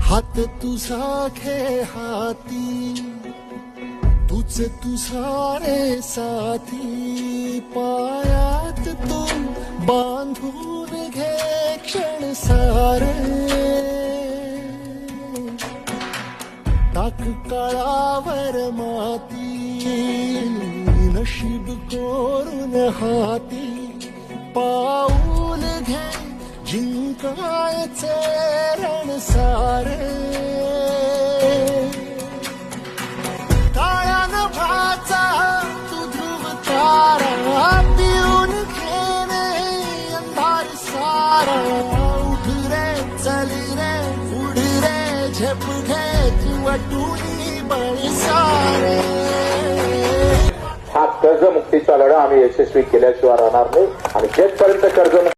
हात तुझा घे हाती, तुझ तुझारे साथी, पायात तू बांधून घे क्षण सारे, टाक काळावर माती, नशीब कोरून हाती, पाऊल घे जिंकायचे रण सारे, काळ्या नभाचा तू ध्रुव तारा, पिऊन घेणे अंधार सारा, उठ रे चल रे उड रे झेप घे तू वाटून बळी सारे. हा कर्जमुक्तीचा लढा आम्ही यशस्वी केल्याशिवाय राहणार नाही आणि जेथपर्यंत कर्जमुक्ती